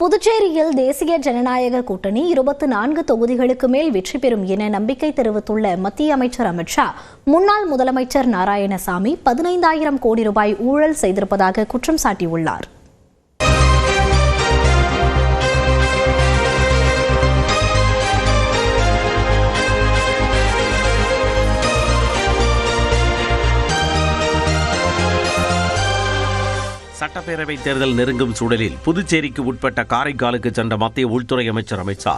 புதுச்சேரியில் தேசிய ஜனநாயக கூட்டணி 24 தொகுதிகளுக்கு மேல் வெற்றி பெறும் என நம்பிக்கை தெரிவித்துள்ள மத்திய அமைச்சர் அமித் ஷா, முன்னாள் முதலமைச்சர் நாராயணசாமி 15,000 கோடி ரூபாய் ஊழல் செய்திருப்பதாக குற்றம் சாட்டியுள்ளார். சட்டப்பேரவை தேர்தல் நெருங்கும் சூழலில் புதுச்சேரிக்கு உட்பட்ட காரைக்காலுக்கு சென்ற மத்திய உள்துறை அமைச்சர் அமித் ஷா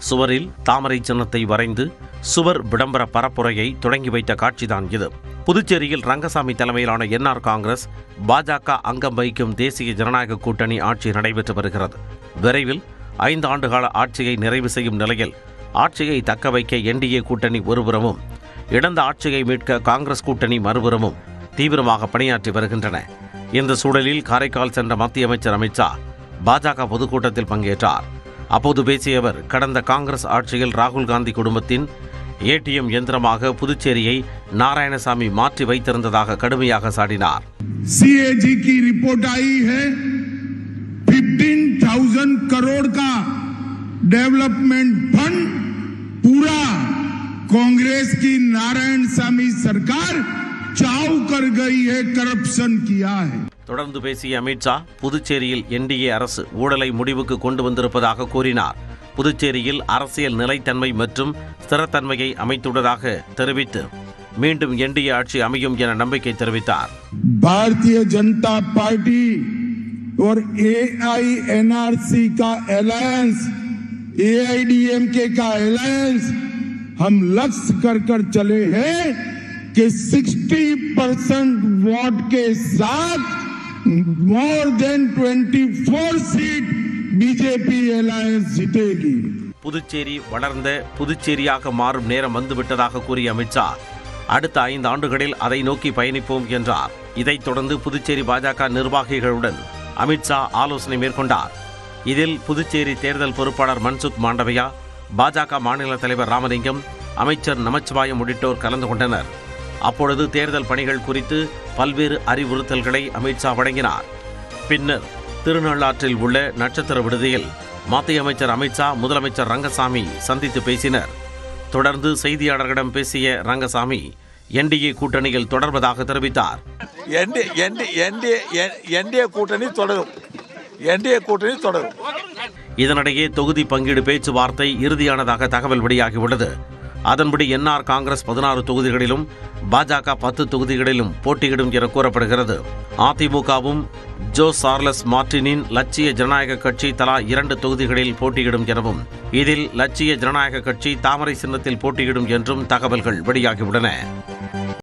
சுவரில் தாமரை சின்னத்தை வரைந்து சுவர் விளம்பர பரப்புரையை தொடங்கி வைத்த காட்சிதான் இது. புதுச்சேரியில் ரங்கசாமி தலைமையிலான என்ஆர் காங்கிரஸ் பாஜக அங்கம் வகிக்கும் தேசிய ஜனநாயக கூட்டணி ஆட்சி நடைபெற்று வருகிறது. விரைவில் 5 ஆண்டுகால ஆட்சியை நிறைவு செய்யும் நிலையில் ஆட்சியை தக்க வைக்க என்டிஏ கூட்டணி ஒருபுறமும், இழந்த ஆட்சியை மீட்க காங்கிரஸ் கூட்டணி மறுபுறமும் தீவிரமாக பணியாற்றி வருகின்றன. இந்த சூழலில் காரைக்கால் சென்ற மத்திய அமைச்சர் அமித் ஷா பாஜக பொதுக்கூட்டத்தில் பங்கேற்றார். அப்போது பேசிய அவர், கடந்த காங்கிரஸ் ஆட்சியில் ராகுல் காந்தி குடும்பத்தின் ஏடிஎம் எந்திரமாக புதுச்சேரியை நாராயணசாமி மாற்றி வைத்திருந்ததாக கடுமையாக சாடினார். सीएजी की रिपोर्ट आई है, 15,000 करोड़ का डेवलपमेंट फंड पूरा कांग्रेस की नारायणसामी सरकार चाव कर गई है, करप्शन किया है. தொடர்ந்து பேசிய அமித் ஷா, புதுச்சேரியில் என்டிஏ அரசு ஊழலை முடிவுக்கு கொண்டு வந்திருப்பதாக கூறினார். புதுச்சேரியில் அரசியல் நிலைத்தன்மை மற்றும் ஸ்திரத்தன்மையை அமைத்துள்ளதாக தெரிவித்து மீண்டும் என்டிஏ ஆட்சி அமையும் என நம்பிக்கை தெரிவித்தார். भारतीय जनता पार्टी और एआईएनआरसी का अलायंस, एआईडीएमके का अलायंस हम लक्ष्य कर चले हैं कि 60% वोट के साथ more than 24 seat BJP alliance जीतेगी. புதுச்சேரி வளர்ந்த புதுச்சேரியாக மாறும் நேரம் வந்துவிட்டதாக கூறிய அமித் ஷா, அடுத்த 5 ஆண்டுகளில் அதை நோக்கி பயணிப்போம் என்றார். இதைத் தொடர்ந்து புதுச்சேரி பாஜக நிர்வாகிகளுடன் அமித் ஷா ஆலோசனை மேற்கொண்டார். இதில் புதுச்சேரி தேர்தல் பொறுப்பாளர் மன்சுக் மாண்டவியா, பாஜக மாநில தலைவர் ராமலிங்கம், அமைச்சர் நமச்சிவாயம் உள்ளிட்டோர் கலந்து கொண்டனர். அப்பொழுது தேர்தல் பணிகள் குறித்து பல்வேறு அறிவுறுத்தல்களை அமித் ஷா வழங்கினார். பின்னர் திருநள்ளாற்றில் உள்ள நட்சத்திர விடுதியில் மத்திய அமைச்சர் அமித் ஷா முதலமைச்சர் ரங்கசாமி சந்தித்து பேசினர். தொடர்ந்து செய்தியாளர்களிடம் பேசிய ரங்கசாமி, என்டிஏ கூட்டணியில் தொடர்வதாக தெரிவித்தார். என்டிஏ கூட்டணி தொடரும். இதனிடையே தொகுதி பங்கீடு பேச்சுவார்த்தை இறுதியானதாக தகவல் வெளியாகியுள்ளது. அதன்படி என்ஆர் காங்கிரஸ் 16 தொகுதிகளிலும் பாஜக 10 தொகுதிகளிலும் போட்டியிடும் என கூறப்படுகிறது. அதிமுகவும் ஜோ சார்லஸ் மார்டினின் லட்சிய ஜனநாயக கட்சி தலா 2 தொகுதிகளில் போட்டியிடும் எனவும், இதில் லட்சிய ஜனநாயக கட்சி தாமரை சின்னத்தில் போட்டியிடும் என்றும் தகவல்கள் வெளியாகியுள்ளன.